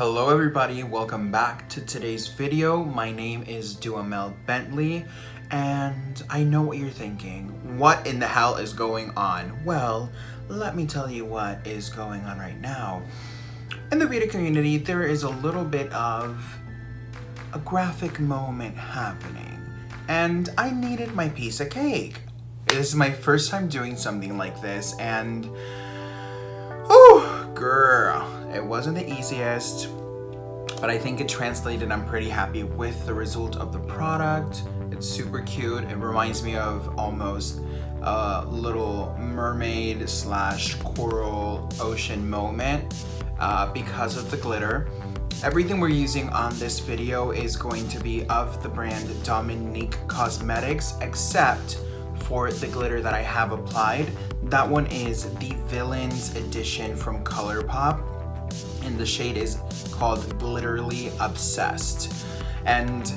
Hello everybody, welcome back to today's video. My name is Duhamel Bentley, and I know what you're thinking. What in the hell is going on? Well, let me tell you what is going on right now. In the beauty community, there is a little bit of a graphic moment happening, and I needed my piece of cake. This is my first time doing something like this, and oh, girl, it wasn't the easiest, but I think it translated. I'm pretty happy with the result of the product. It's super cute. It reminds me of almost a little mermaid slash coral ocean moment because of the glitter. Everything we're using on this video is going to be of the brand Dominique Cosmetics, except for the glitter that I have applied. That one is the Villains Edition from ColourPop, and the shade is called Glitterly Obsessed. And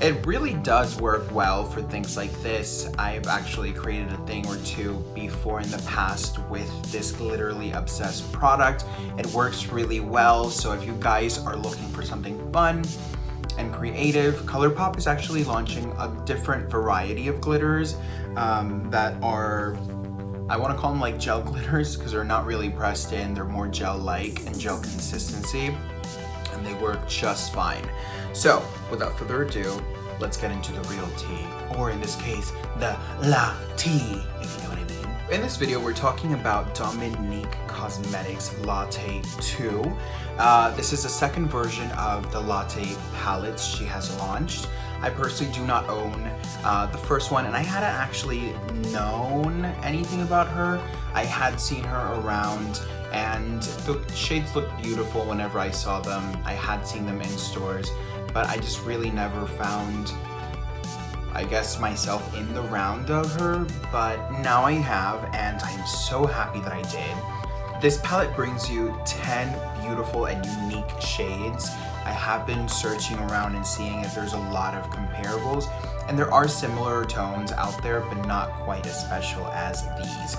it really does work well for things like this. I've actually created a thing or two before in the past with this Glitterly Obsessed product. It works really well, so if you guys are looking for something fun and creative, ColourPop is actually launching a different variety of glitters that are, I want to call them like gel glitters because they're not really pressed in, they're more gel-like and gel consistency, and they work just fine. So without further ado, let's get into the real tea, or in this case, the Latte, if you know what I mean. In this video, we're talking about Dominique Cosmetics Latte 2. This is the second version of the Latte palettes she has launched. I personally do not own the first one, and I hadn't actually known anything about her. I had seen her around, and the shades looked beautiful whenever I saw them. I had seen them in stores, but I just really never found, I guess, myself in the round of her. But now I have, and I'm so happy that I did. This palette brings you 10 beautiful and unique shades. I have been searching around and seeing if there's a lot of comparables, and there are similar tones out there, but not quite as special as these.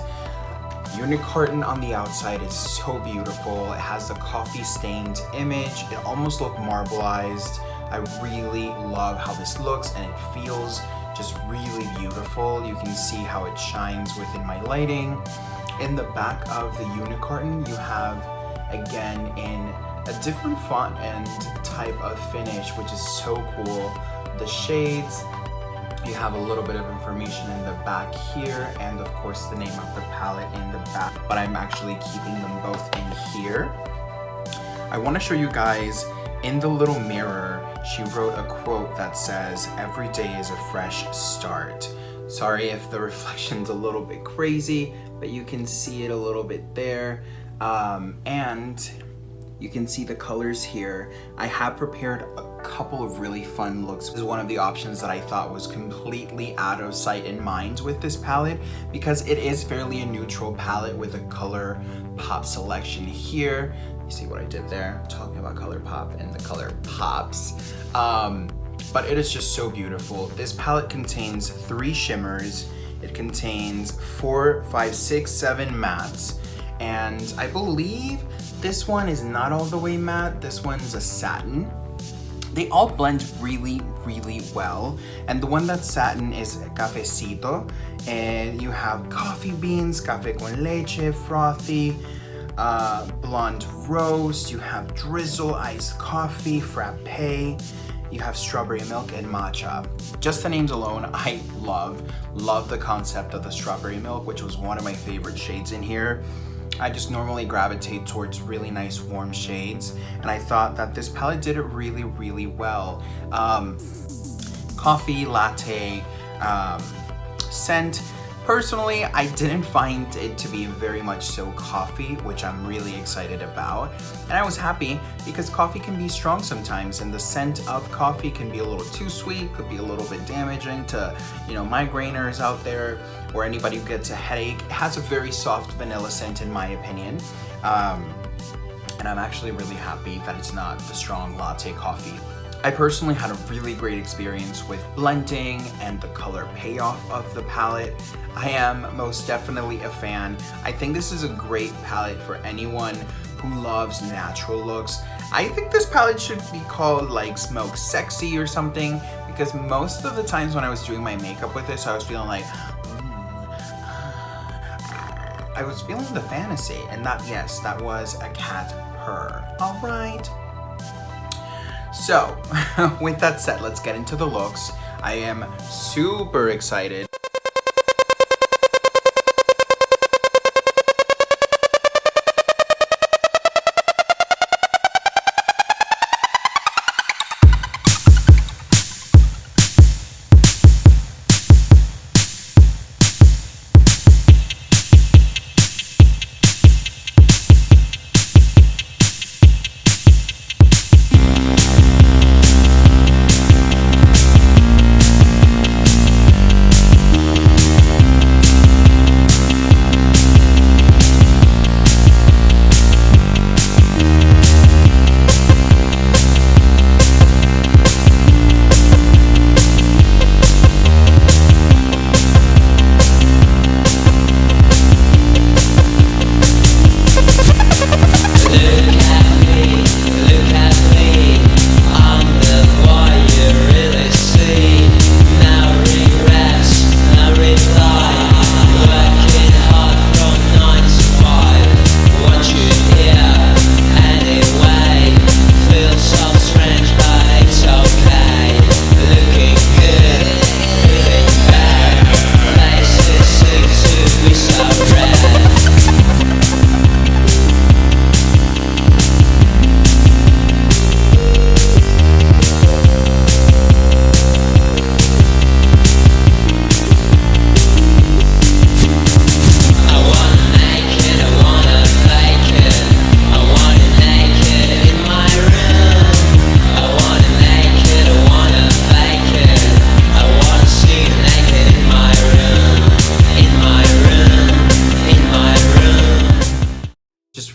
Unicorn on the outside is so beautiful. It has the coffee stained image. It almost looked marbleized. I really love how this looks, and it feels just really beautiful. You can see how it shines within my lighting. In the back of the unicorn, you have, again, in a different font and type of finish, which is so cool, the shades. You have a little bit of information in the back here, and of course the name of the palette in the back, but I'm actually keeping them both in here. I want to show you guys, in the little mirror, she wrote a quote that says, "Every day is a fresh start." Sorry if the reflection's a little bit crazy, but you can see it a little bit there. And you can see the colors here. I have prepared a couple of really fun looks. This is one of the options that I thought was completely out of sight and mind with this palette, because it is fairly a neutral palette with a color pop selection here. You see what I did there? Talking about color pop and the color pops. But it is just so beautiful. This palette contains 3 shimmers. It contains 4, 5, 6, 7 mattes. And I believe this one is not all the way matte. This one's a satin. They all blend really, really well. And the one that's satin is cafecito. And you have coffee beans, café con leche, frothy, blonde roast. You have drizzle, iced coffee, frappe. You have strawberry milk and matcha. Just the names alone, I love the concept of the strawberry milk, which was one of my favorite shades in here. I just normally gravitate towards really nice warm shades, and I thought that this palette did it really, really well. Coffee, latte, scent. Personally, I didn't find it to be very much so coffee, which I'm really excited about. And I was happy because coffee can be strong sometimes, and the scent of coffee can be a little too sweet, could be a little bit damaging to, migrainers out there or anybody who gets a headache. It has a very soft vanilla scent in my opinion. And I'm actually really happy that it's not the strong latte coffee. I personally had a really great experience with blending and the color payoff of the palette. I am most definitely a fan. I think this is a great palette for anyone who loves natural looks. I think this palette should be called like Smoke Sexy or something, because most of the times when I was doing my makeup with this, I was feeling like, I was feeling the fantasy, and that, yes, that was a cat purr. All right. So, with that said, let's get into the looks. I am super excited.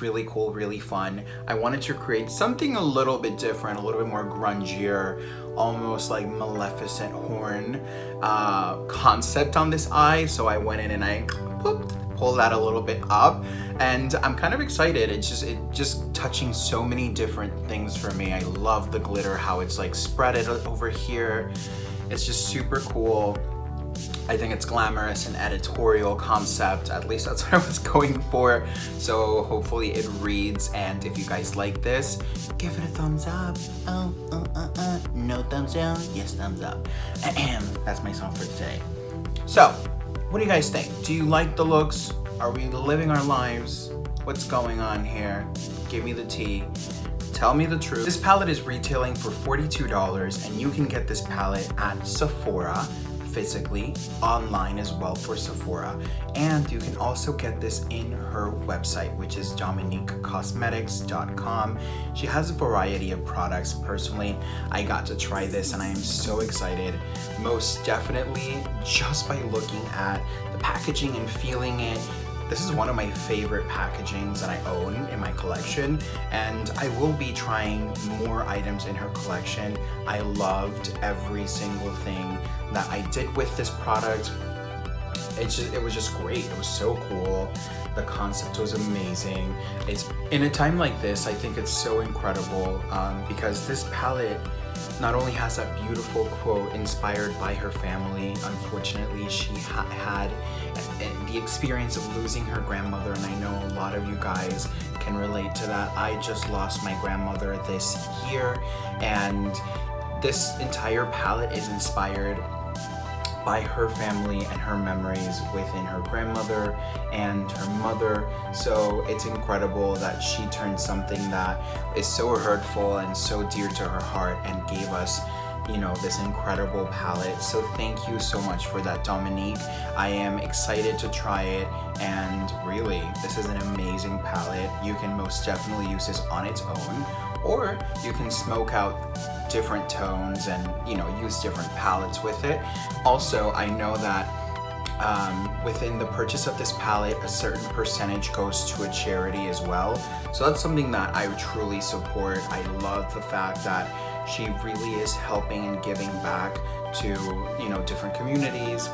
Really cool, really fun. I wanted to create something a little bit different, a little bit more grungier, almost like Maleficent horn concept on this eye. So I went in and I pulled that a little bit up, and I'm kind of excited. It just touching so many different things for me. I love the glitter, how it's like spread it over here. It's just super cool. I think it's glamorous and editorial concept. At least that's what I was going for. So hopefully it reads, and if you guys like this, give it a thumbs up. No thumbs down, yes thumbs up. That's my song for today. So, what do you guys think? Do you like the looks? Are we living our lives? What's going on here? Give me the tea. Tell me the truth. This palette is retailing for $42, and you can get this palette at Sephora, physically, online as well for Sephora, and you can also get this in her website, which is dominiquecosmetics.com. She has a variety of products. Personally, I got to try this and I am so excited, most definitely just by looking at the packaging and feeling it. This is one of my favorite packagings that I own in my collection, and I will be trying more items in her collection. I loved every single thing that I did with this product. It was just great. It was so cool. The concept was amazing. It's in a time like this, I think it's so incredible because this palette not only has that beautiful quote inspired by her family. Unfortunately, she had the experience of losing her grandmother, and I know a lot of you guys can relate to that. I just lost my grandmother this year, and this entire palette is inspired by her family and her memories within her grandmother and her mother. So it's incredible that she turned something that is so hurtful and so dear to her heart and gave us, you know, this incredible palette. So thank you so much for that, Dominique. I am excited to try it, and really, this is an amazing palette. You can most definitely use this on its own, or you can smoke out different tones and, you know, use different palettes with it. Also, I know that within the purchase of this palette, a certain percentage goes to a charity as well. So that's something that I truly support. I love the fact that she really is helping and giving back to, you know, different communities.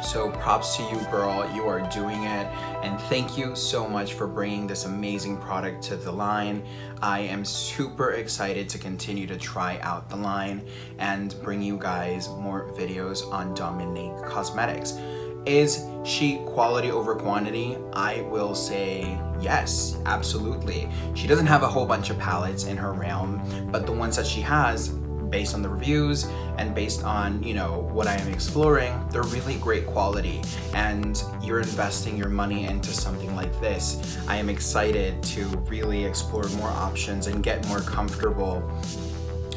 So props to you, girl. You are doing it. And thank you so much for bringing this amazing product to the line. I am super excited to continue to try out the line and bring you guys more videos on Dominique Cosmetics. Is she quality over quantity? I will say yes, absolutely. She doesn't have a whole bunch of palettes in her realm, but the ones that she has, based on the reviews and based on, you know, what I am exploring, they're really great quality, and you're investing your money into something like this. I am excited to really explore more options and get more comfortable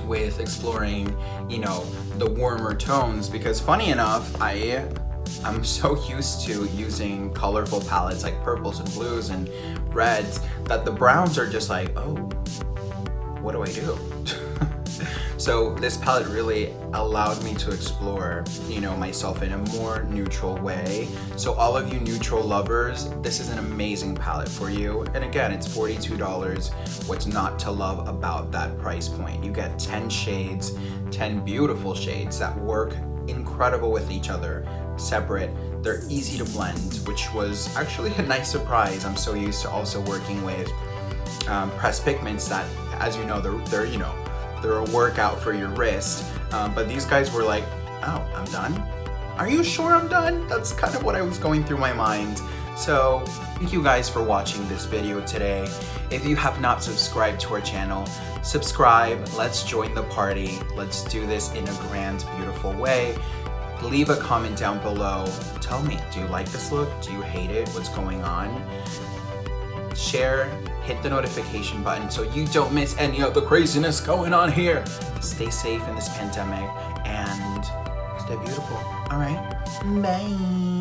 with exploring, you know, the warmer tones, because funny enough, I'm so used to using colorful palettes like purples and blues and reds that the browns are just like, oh, what do I do? So this palette really allowed me to explore, you know, myself in a more neutral way. So all of you neutral lovers, this is an amazing palette for you. And again, it's $42. What's not to love about that price point? You get 10 shades, 10 beautiful shades that work incredible with each other, separate. They're easy to blend, which was actually a nice surprise. I'm so used to also working with pressed pigments that, as you know, they're you know, they're a workout for your wrist, but these guys were like, oh, I'm done? Are you sure I'm done? That's kind of what I was going through my mind. So thank you guys for watching this video today. If you have not subscribed to our channel, subscribe. Let's join the party. Let's do this in a grand, beautiful way. Leave a comment down below. Tell me, do you like this look? Do you hate it? What's going on? Share, hit the notification button so you don't miss any of the craziness going on here. Stay safe in this pandemic and stay beautiful. All right, bye.